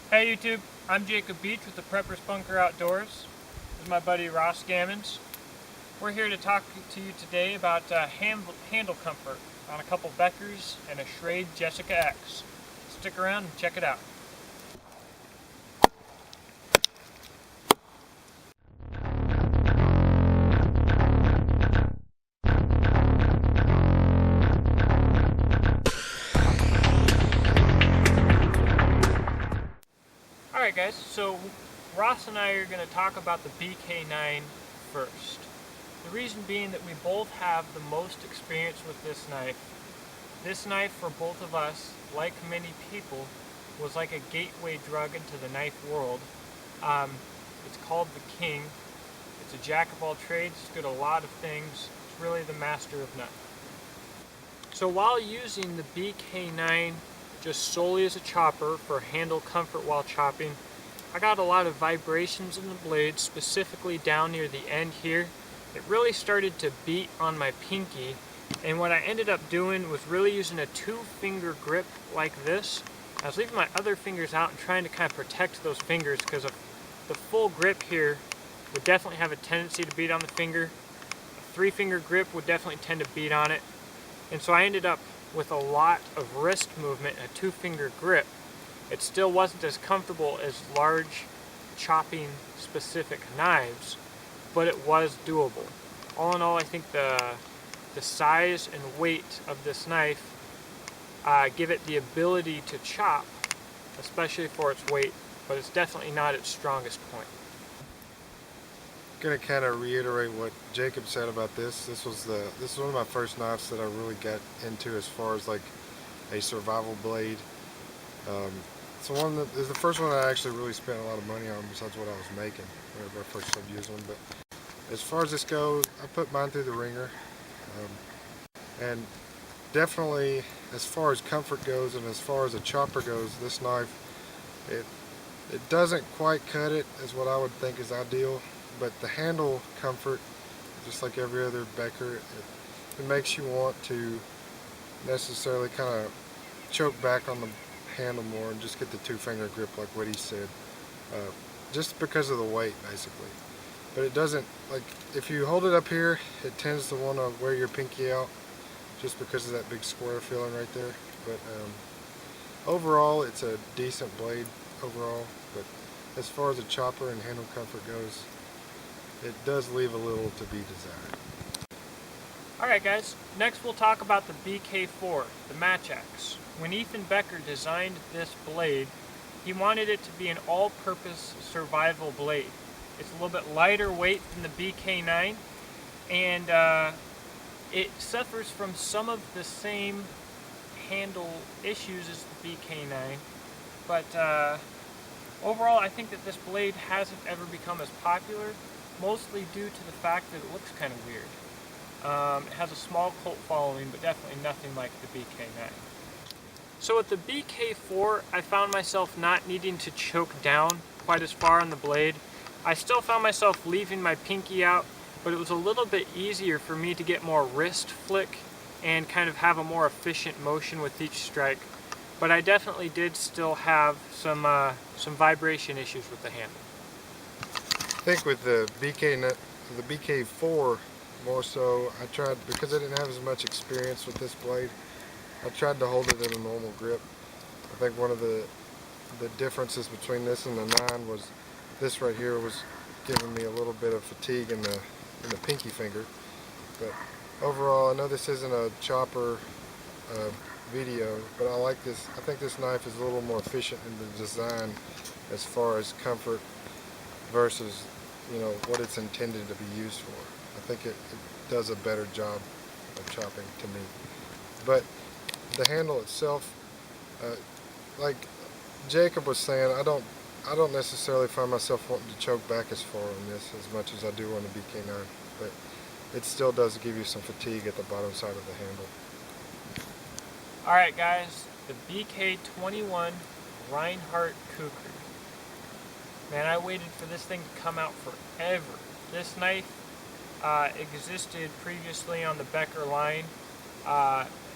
Hey YouTube, I'm Jacob Beach with the Preppers Bunker Outdoors. This is my buddy Ross Gammons. We're here to talk to you today about handle comfort on a couple Beckers and a Schrade Jessica X. Stick around and check it out. Alright guys, so Ross and I are going to talk about the BK9 first. The reason being that we both have the most experience with this knife. This knife for both of us, like many people, was like a gateway drug into the knife world. It's called the King. It's a jack of all trades, it's good at a lot of things. It's really the master of none. So while using the BK9 just solely as a chopper for handle comfort while chopping, I got a lot of vibrations in the blade, specifically down near the end here. It really started to beat on my pinky, and what I ended up doing was really using a 2-finger grip like this. I was leaving my other fingers out and trying to kind of protect those fingers, because the full grip here would definitely have a tendency to beat on the finger. A 3-finger grip would definitely tend to beat on it, and so I ended up with a lot of wrist movement and a 2-finger grip. It still wasn't as comfortable as large chopping specific knives, but it was doable. All in all, I think the size and weight of this knife give it the ability to chop, especially for its weight, but it's definitely not its strongest point. I'm gonna kind of reiterate what Jacob said about this. This is one of my first knives that I really got into as far as like a survival blade. It's the first one I actually really spent a lot of money on besides what I was making whenever I first started using them. But as far as this goes, I put mine through the ringer, and definitely as far as comfort goes and as far as a chopper goes, this knife it doesn't quite cut it as what I would think is ideal. But the handle comfort, just like every other Becker, it makes you want to necessarily kind of choke back on the handle more and just get the 2-finger grip like what he said, just because of the weight basically. But it doesn't, like if you hold it up here, it tends to want to wear your pinky out just because of that big square feeling right there. But overall it's a decent blade overall, but as far as a chopper and handle comfort goes, it does leave a little to be desired. Alright guys, next we'll talk about the BK4, the match axe. When Ethan Becker designed this blade, he wanted it to be an all-purpose survival blade. It's a little bit lighter weight than the BK9, and it suffers from some of the same handle issues as the BK9, but overall I think that this blade hasn't ever become as popular, mostly due to the fact that it looks kind of weird. It has a small cult following, but definitely nothing like the BK9. So with the BK4, I found myself not needing to choke down quite as far on the blade. I still found myself leaving my pinky out, but it was a little bit easier for me to get more wrist flick and kind of have a more efficient motion with each strike. But I definitely did still have some vibration issues with the handle. I think with the BK4 more so, I tried, because I didn't have as much experience with this blade, I tried to hold it in a normal grip. I think one of the differences between this and the 9 was this right here was giving me a little bit of fatigue in the pinky finger. But overall, I know this isn't a chopper video, but I like this. I think this knife is a little more efficient in the design as far as comfort versus, you know, what it's intended to be used for. I think it does a better job of chopping to me. But the handle itself, like Jacob was saying, I don't necessarily find myself wanting to choke back as far on this as much as I do on the BK9, but it still does give you some fatigue at the bottom side of the handle. Alright guys, the BK21 Reinhardt Kukri. Man, I waited for this thing to come out forever. This knife existed previously on the Becker line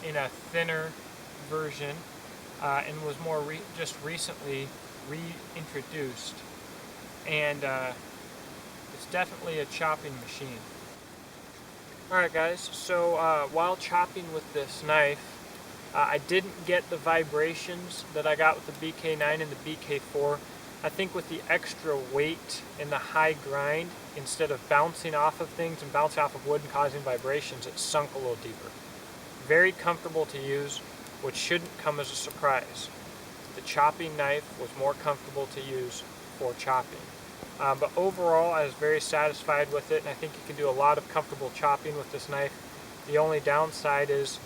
in a thinner version, and was more just recently reintroduced, and it's definitely a chopping machine. Alright guys, so while chopping with this knife, I didn't get the vibrations that I got with the BK9 and the BK4. I think with the extra weight and the high grind, instead of bouncing off of things and bouncing off of wood and causing vibrations, it sunk a little deeper. Very comfortable to use, which shouldn't come as a surprise. The chopping knife was more comfortable to use for chopping. But overall, I was very satisfied with it, and I think you can do a lot of comfortable chopping with this knife. The only downside is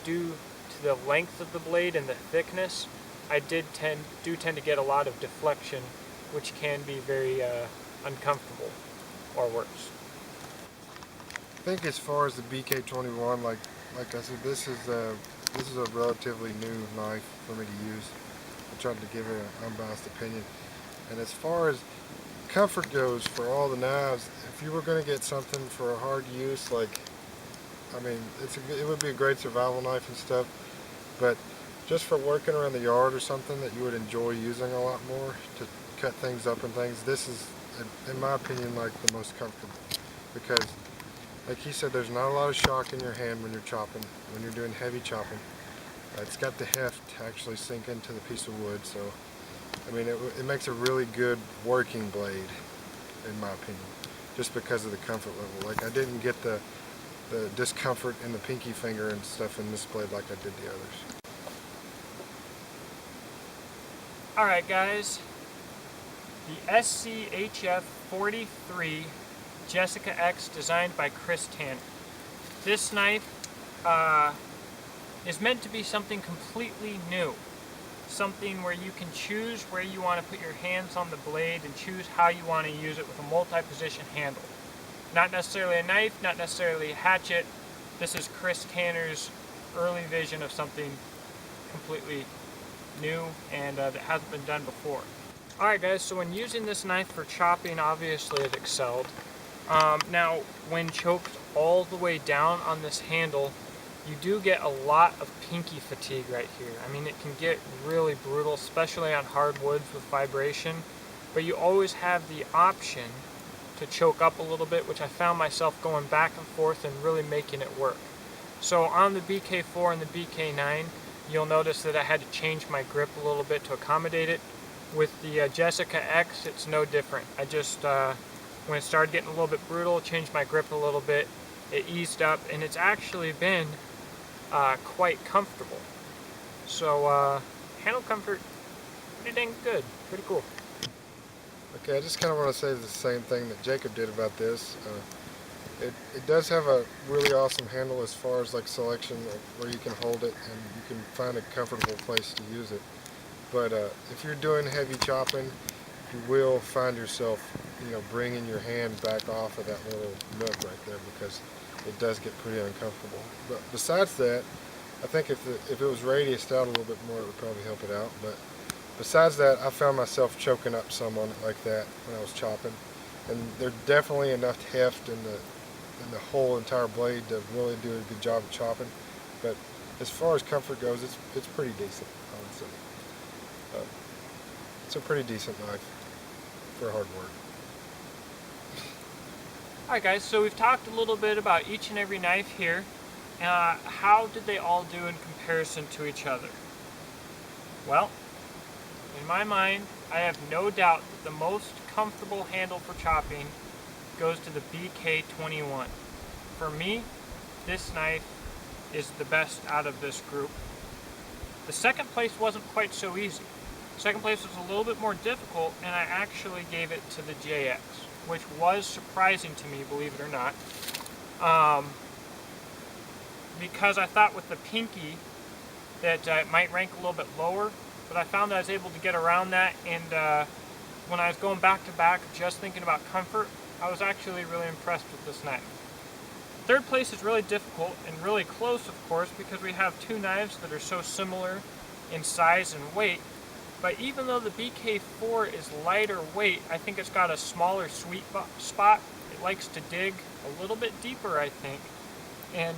due to the length of the blade and the thickness, I do tend to get a lot of deflection, which can be very uncomfortable or worse. I think as far as the BK21, like I said, this is a relatively new knife for me to use. I tried to give it an unbiased opinion. And as far as comfort goes for all the knives, if you were going to get something for a hard use, like, I mean, it would be a great survival knife and stuff, but just for working around the yard or something that you would enjoy using a lot more to cut things up and things, this is, in my opinion, like the most comfortable. Because, like he said, there's not a lot of shock in your hand when you're chopping, when you're doing heavy chopping. It's got the heft to actually sink into the piece of wood, so I mean, it makes a really good working blade, in my opinion, just because of the comfort level. Like, I didn't get the discomfort in the pinky finger and stuff in this blade like I did the others. Alright guys, the SCHF 43 Jessica X, designed by Chris Tanner. This knife is meant to be something completely new. Something where you can choose where you want to put your hands on the blade and choose how you want to use it with a multi-position handle. Not necessarily a knife, not necessarily a hatchet. This is Chris Tanner's early vision of something completely new and that hasn't been done before. Alright guys, so when using this knife for chopping, obviously it excelled. Now, when choked all the way down on this handle, you do get a lot of pinky fatigue right here. I mean, it can get really brutal, especially on hardwoods with vibration, but you always have the option to choke up a little bit, which I found myself going back and forth and really making it work. So on the BK4 and the BK9, you'll notice that I had to change my grip a little bit to accommodate it. With the Jessica X, it's no different. I just, when it started getting a little bit brutal, changed my grip a little bit, it eased up, and it's actually been quite comfortable. So handle comfort, pretty dang good, pretty cool. Okay, I just kind of want to say the same thing that Jacob did about this. It does have a really awesome handle as far as like selection where you can hold it and you can find a comfortable place to use it. But if you're doing heavy chopping, you will find yourself, bringing your hand back off of that little nook right there, because it does get pretty uncomfortable. But besides that, I think if it was radiused out a little bit more, it would probably help it out. But besides that, I found myself choking up some on it like that when I was chopping. And there's definitely enough heft in the whole entire blade to really do a good job of chopping. But as far as comfort goes, it's pretty decent, honestly. It's a pretty decent knife for hard work. Alright guys, so we've talked a little bit about each and every knife here. How did they all do in comparison to each other? Well, in my mind, I have no doubt that the most comfortable handle for chopping goes to the BK21. For me, this knife is the best out of this group. The second place wasn't quite so easy. Second place was a little bit more difficult, and I actually gave it to the JX, which was surprising to me, believe it or not. Because I thought with the pinky that it might rank a little bit lower, but I found that I was able to get around that, and when I was going back to back just thinking about comfort, I was actually really impressed with this knife. Third place is really difficult and really close, of course, because we have two knives that are so similar in size and weight. But even though the BK4 is lighter weight, I think it's got a smaller sweet spot. It likes to dig a little bit deeper, I think, and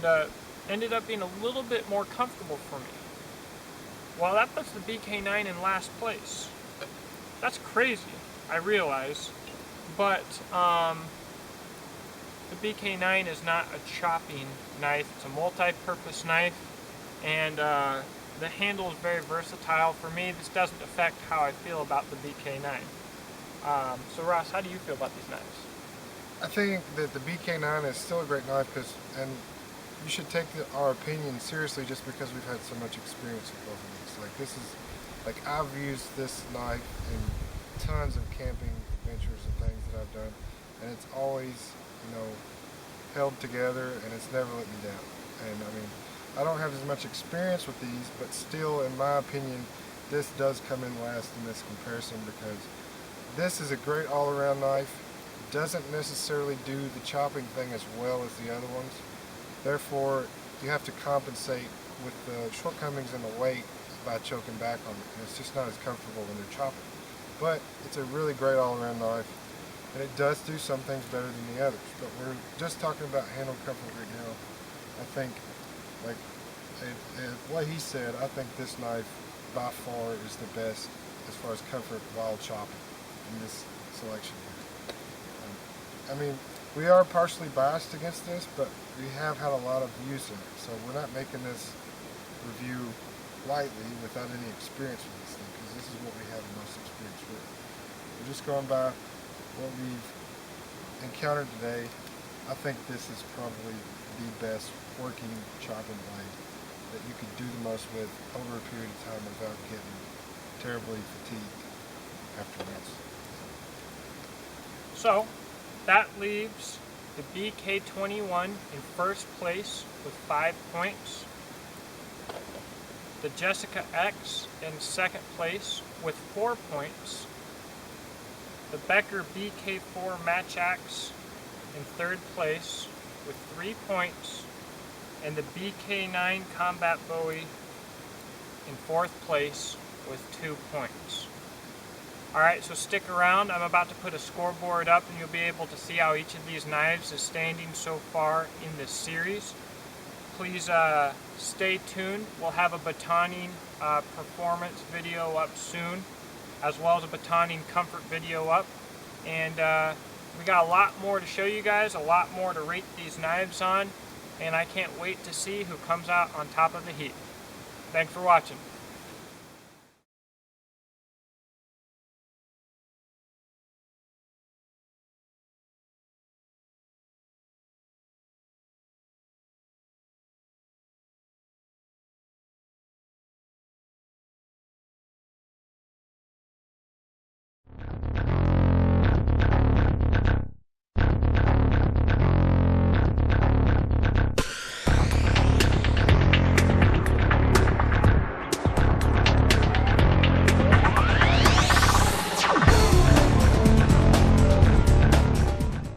ended up being a little bit more comfortable for me. Well, that puts the BK9 in last place. That's crazy, I realize, but the BK9 is not a chopping knife. It's a multi-purpose knife, and the handle is very versatile. For me, this doesn't affect how I feel about the BK9. So Ross, how do you feel about these knives? I think that the BK9 is still a great knife and you should take our opinion seriously just because we've had so much experience with both of these. Like this is, like I've used this knife in tons of camping adventures and things that I've done, and it's always, held together and it's never let me down. And I mean, I don't have as much experience with these, but still, in my opinion, this does come in last in this comparison because this is a great all-around knife. Doesn't necessarily do the chopping thing as well as the other ones. Therefore, you have to compensate with the shortcomings in the weight by choking back on it. And it's just not as comfortable when they're chopping. But it's a really great all-around knife, and it does do some things better than the others. But we're just talking about handle comfort right now. I think, like what he said, I think this knife by far is the best as far as comfort while chopping in this selection here. I mean, we are partially biased against this, but we have had a lot of use in it. So we're not making this review lightly without any experience with this thing, because this is what we have the most experience with. We're just going by what we've encountered today. I think this is probably the best working chopping blade that you could do the most with over a period of time without getting terribly fatigued afterwards. So, that leaves the BK21 in first place with 5 points. The Jessica X in second place with 4 points. The Becker BK4 Match Axe in third place with 3 points. And the BK9 Combat Bowie in fourth place with 2 points. Alright, so stick around. I'm about to put a scoreboard up and you'll be able to see how each of these knives is standing so far in this series. Please stay tuned. We'll have a batoning performance video up soon, as well as a batoning comfort video up. And we got a lot more to show you guys, a lot more to rate these knives on, and I can't wait to see who comes out on top of the heap. Thanks for watching.